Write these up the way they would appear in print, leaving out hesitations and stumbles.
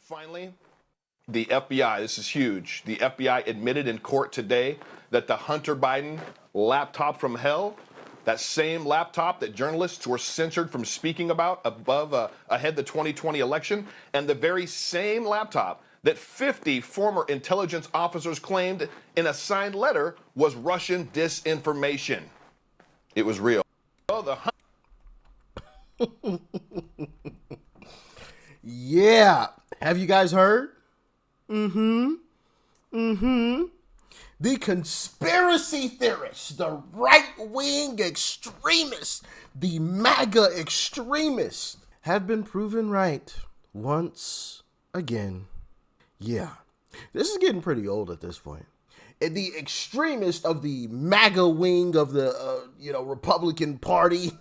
Finally, the FBI, this is huge. The FBI admitted in court today that the Hunter Biden laptop from hell, that same laptop that journalists were censored from speaking about ahead the 2020 election, and the very same laptop that 50 former intelligence officers claimed in a signed letter was Russian disinformation. It was real. Yeah. Have you guys heard? The conspiracy theorists, the right-wing extremists, the MAGA extremists have been proven right once again. Yeah. This is getting pretty old at this point. And the extremist of the MAGA wing of the, Republican Party,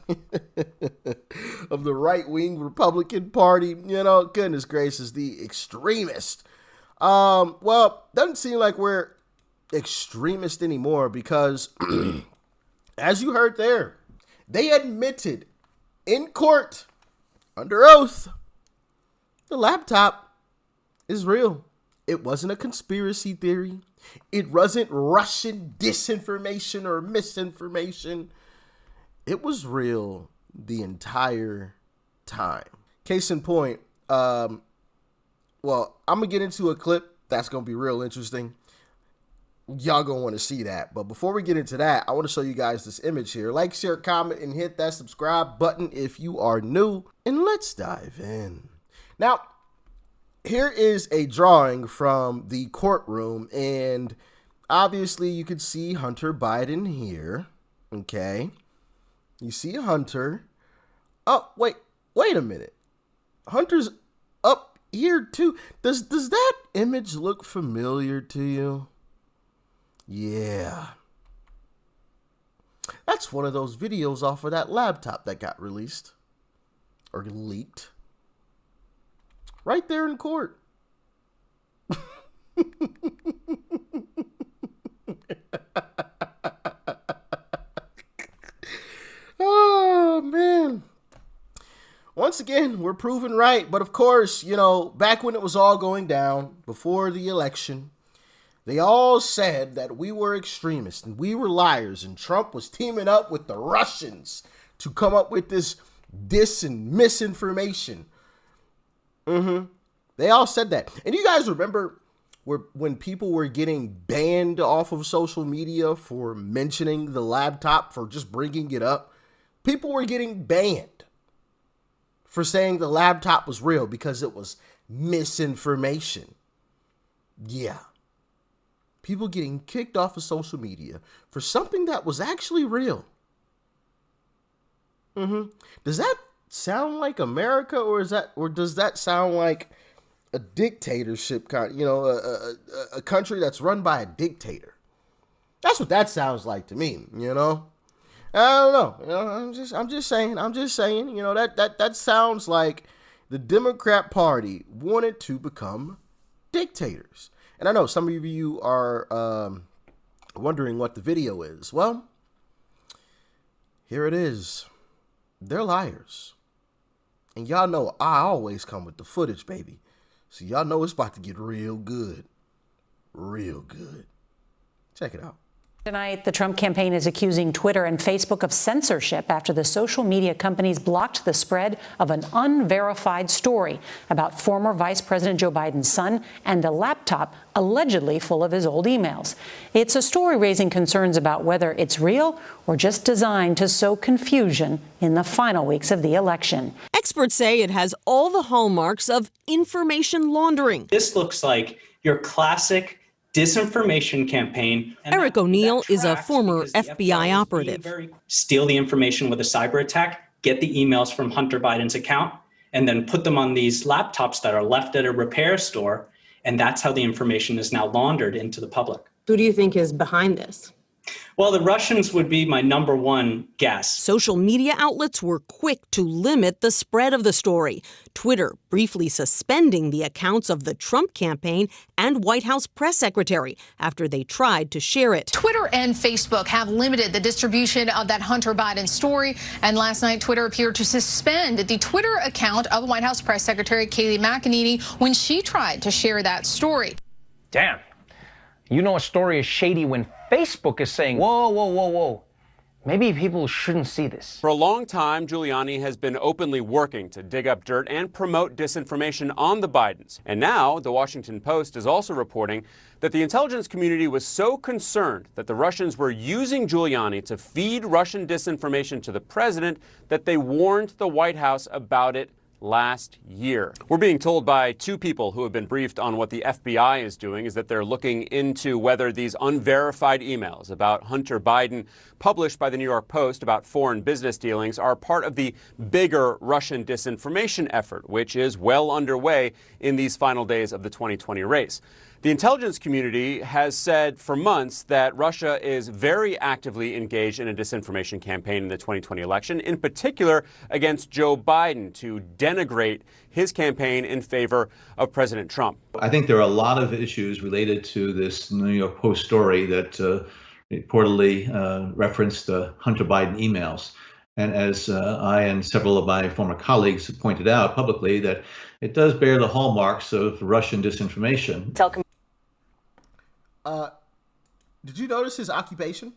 of the right-wing Republican Party, goodness gracious, the extremist. Doesn't seem like we're extremist anymore because, as you heard there, they admitted in court, under oath, the laptop is real. It wasn't a conspiracy theory. It wasn't Russian disinformation or misinformation. It was real the entire time. Case in point, I'm going to get into a clip that's going to be real interesting. Y'all going to want to see that. But before we get into that, I want to show you guys this image here. Like, share, comment, and hit that subscribe button if you are new. And let's dive in. Now, here is a drawing from the courtroom, and obviously you could see Hunter Biden here, okay? You see Hunter. Oh, wait a minute. Hunter's up here too. Does that image look familiar to you? Yeah. That's one of those videos off of that laptop that got released or leaked. Right there in court. Oh, man. Once again, we're proven right. But of course, back when it was all going down, before the election, they all said that we were extremists and we were liars. And Trump was teaming up with the Russians to come up with this and misinformation. They all said that. And you guys remember when people were getting banned off of social media for mentioning the laptop, for just bringing it up? People were getting banned for saying the laptop was real because it was misinformation. Yeah. People getting kicked off of social media for something that was actually real. Does that sound like America, or does that sound like a dictatorship kind, a country that's run by a dictator? That's what that sounds like to me, I don't know. I'm just saying, that sounds like the Democrat Party wanted to become dictators. And I know some of you are wondering what the video is. Well, here it is. They're liars. And y'all know I always come with the footage, baby. So y'all know it's about to get real good. Real good. Check it out. Tonight, the Trump campaign is accusing Twitter and Facebook of censorship after the social media companies blocked the spread of an unverified story about former Vice President Joe Biden's son and a laptop allegedly full of his old emails. It's a story raising concerns about whether it's real or just designed to sow confusion in the final weeks of the election. Experts say it has all the hallmarks of information laundering. This looks like your classic disinformation campaign. Eric O'Neill is a former FBI operative. Steal the information with a cyber attack, get the emails from Hunter Biden's account, and then put them on these laptops that are left at a repair store. And that's how the information is now laundered into the public. Who do you think is behind this? Well, the Russians would be my number one guess. Social media outlets were quick to limit the spread of the story. Twitter briefly suspending the accounts of the Trump campaign and White House press secretary after they tried to share it. Twitter and Facebook have limited the distribution of that Hunter Biden story. And last night, Twitter appeared to suspend the Twitter account of White House press secretary Kayleigh McEnany when she tried to share that story. Damn. You know a story is shady when Facebook is saying, whoa, whoa, whoa, whoa. Maybe people shouldn't see this. For a long time, Giuliani has been openly working to dig up dirt and promote disinformation on the Bidens. And now, the Washington Post is also reporting that the intelligence community was so concerned that the Russians were using Giuliani to feed Russian disinformation to the president that they warned the White House about it last year. We're being told by two people who have been briefed on what the FBI is doing is that they're looking into whether these unverified emails about Hunter Biden published by the New York Post about foreign business dealings are part of the bigger Russian disinformation effort, which is well underway in these final days of the 2020 race. The intelligence community has said for months that Russia is very actively engaged in a disinformation campaign in the 2020 election, in particular against Joe Biden, to denigrate his campaign in favor of President Trump. I think there are a lot of issues related to this New York Post story that reportedly referenced Hunter Biden emails. And as I and several of my former colleagues have pointed out publicly, that it does bear the hallmarks of Russian disinformation. Did you notice his occupation?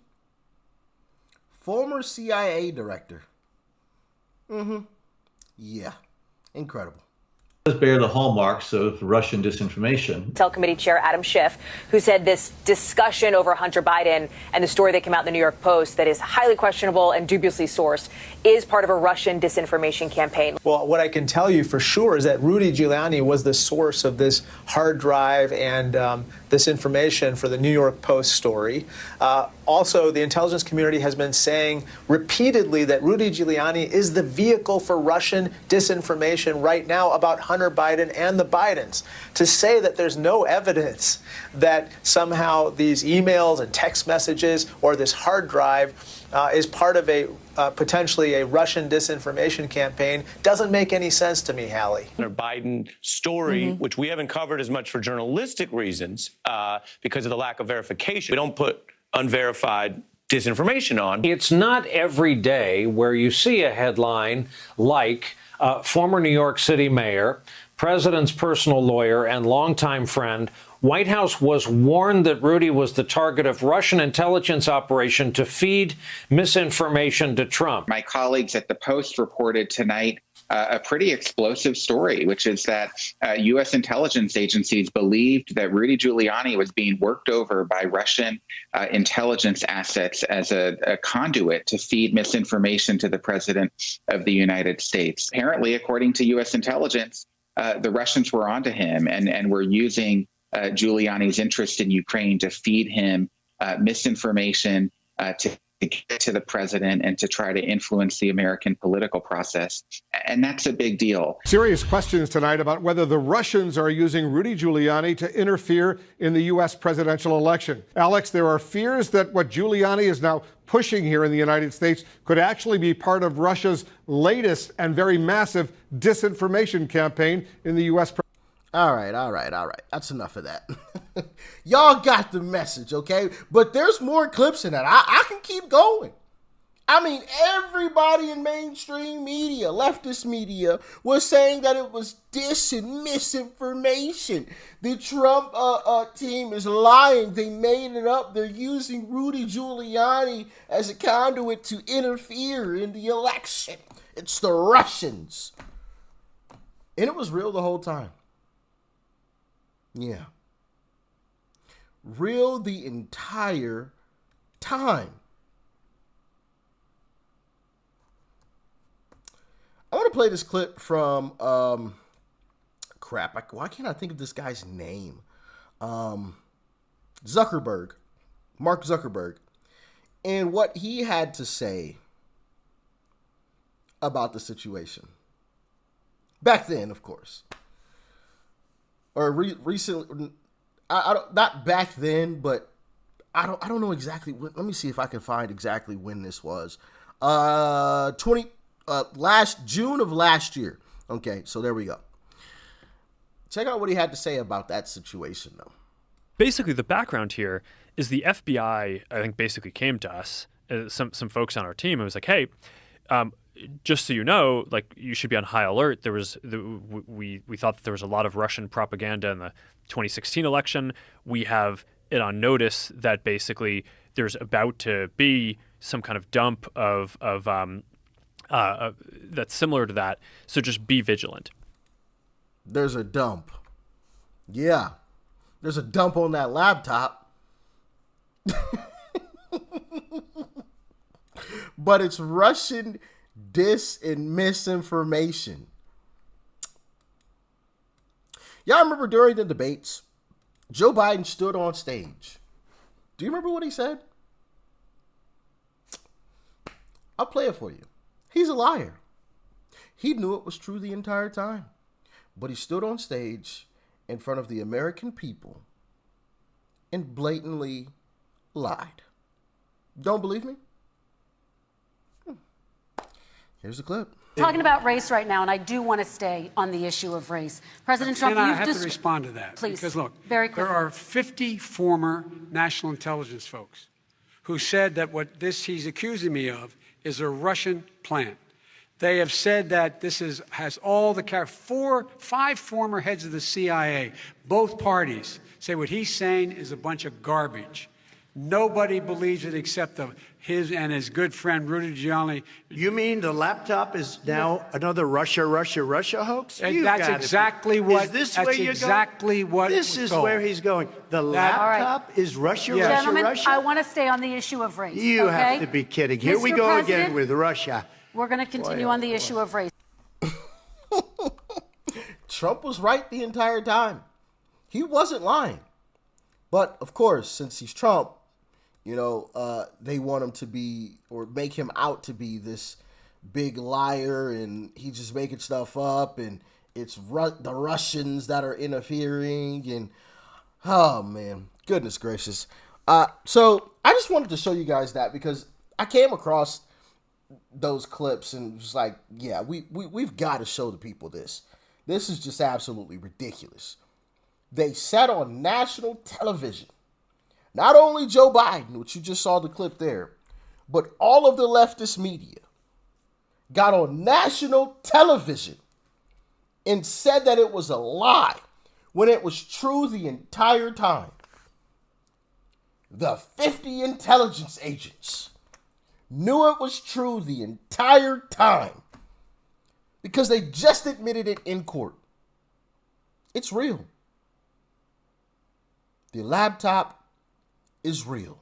Former CIA director. Yeah, incredible. Does bear the hallmarks of Russian disinformation. Intel Committee Chair Adam Schiff, who said this discussion over Hunter Biden and the story that came out in the New York Post that is highly questionable and dubiously sourced is part of a Russian disinformation campaign. Well, what I can tell you for sure is that Rudy Giuliani was the source of this hard drive and this information for the New York Post story. Also, the intelligence community has been saying repeatedly that Rudy Giuliani is the vehicle for Russian disinformation right now about Hunter Biden and the Bidens. To say that there's no evidence that somehow these emails and text messages or this hard drive is part of a potentially a Russian disinformation campaign doesn't make any sense to me, Hallie. Hunter Biden story, which we haven't covered as much for journalistic reasons because of the lack of verification. We don't put unverified disinformation on. It's not every day where you see a headline like former New York City mayor, president's personal lawyer, and longtime friend, White House was warned that Rudy was the target of Russian intelligence operation to feed misinformation to Trump. My colleagues at the Post reported tonight a pretty explosive story, which is that U.S. intelligence agencies believed that Rudy Giuliani was being worked over by Russian intelligence assets as a conduit to feed misinformation to the president of the United States. Apparently, according to U.S. intelligence, the Russians were onto him and were using Giuliani's interest in Ukraine to feed him misinformation to get to the president and to try to influence the American political process. And that's a big deal. Serious questions tonight about whether the Russians are using Rudy Giuliani to interfere in the U.S. presidential election. Alex, there are fears that what Giuliani is now pushing here in the United States could actually be part of Russia's latest and very massive disinformation campaign in the U.S. All right. That's enough of that. Y'all got the message, okay? But there's more clips in that. I can keep going. I mean, everybody in mainstream media, leftist media, was saying that it was dis and misinformation. The Trump team is lying. They made it up. They're using Rudy Giuliani as a conduit to interfere in the election. It's the Russians. And it was real the whole time. Yeah. Real the entire time. I want to play this clip from, why can't I think of this guy's name? Zuckerberg, Mark Zuckerberg, and what he had to say about the situation. Back then, of course. Or recently, I don't, not back then, but I don't know exactly. Let me see if I can find exactly when this was. Last June of last year. Okay, so there we go. Check out what he had to say about that situation, though. Basically, the background here is the FBI, I think, basically came to us, some folks on our team, and was like, hey, just so you know, like, you should be on high alert. We thought that there was a lot of Russian propaganda in the 2016 election. We have it on notice that basically there's about to be some kind of dump of that's similar to that. So just be vigilant. There's a dump. Yeah. There's a dump on that laptop. But it's Russian and misinformation. Y'all remember during the debates, Joe Biden stood on stage. Do you remember what he said? I'll play it for you. He's a liar. He knew it was true the entire time. But he stood on stage in front of the American people and blatantly lied. Don't believe me? Here's the clip. Talking about race right now, and I do want to stay on the issue of race. President Trump, I have to respond to that. Please, because look, very quickly. There are 50 former national intelligence folks who said that what he's accusing me of is a Russian plant. They have said that this has all the 5 former heads of the CIA, both parties, say what he's saying is a bunch of garbage. Nobody believes it except his and his good friend Rudy Giuliani. You mean the laptop is now another Russia hoax? And that's exactly what. Is this that's where you're exactly going? what. This is told. where he's going. The laptop is Russia, Gentlemen, Russia. I want to stay on the issue of race. You okay? have to be kidding. Here we Mr. go President, again with Russia. We're going to continue on the issue of race. Trump was right the entire time. He wasn't lying. But, of course, since he's Trump, they want him to be, or make him out to be this big liar, and he's just making stuff up, and it's the Russians that are interfering, and, oh, man, goodness gracious. So I just wanted to show you guys that because I came across those clips and was like, yeah, we've got to show the people this. This is just absolutely ridiculous. They said on national television, not only Joe Biden, which you just saw the clip there, but all of the leftist media got on national television and said that it was a lie when it was true the entire time. The 50 intelligence agents knew it was true the entire time because they just admitted it in court. It's real. The laptop is real.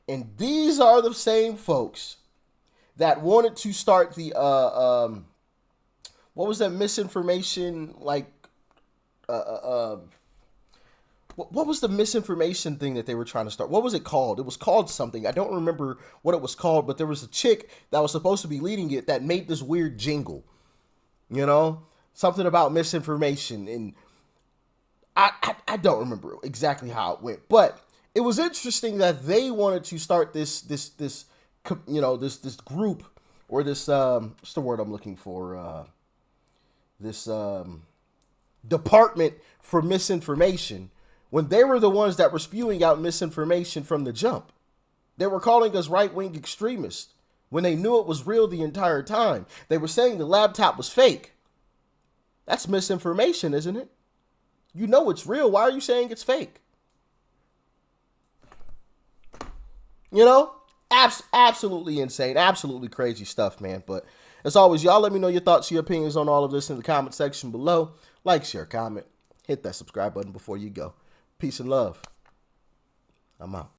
And these are the same folks that wanted to start the, what was that misinformation, what was the misinformation thing that they were trying to start? What was it called? It was called something. I don't remember what it was called, but there was a chick that was supposed to be leading it that made this weird jingle, something about misinformation. And I don't remember exactly how it went, but it was interesting that they wanted to start this group, or this, what's the word I'm looking for? This department for misinformation, when they were the ones that were spewing out misinformation from the jump. They were calling us right-wing extremists when they knew it was real the entire time. They were saying the laptop was fake. That's misinformation, isn't it? You know it's real. Why are you saying it's fake? Absolutely insane. Absolutely crazy stuff, man. But as always, y'all let me know your thoughts, your opinions on all of this in the comment section below. Like, share, comment. Hit that subscribe button before you go. Peace and love. I'm out.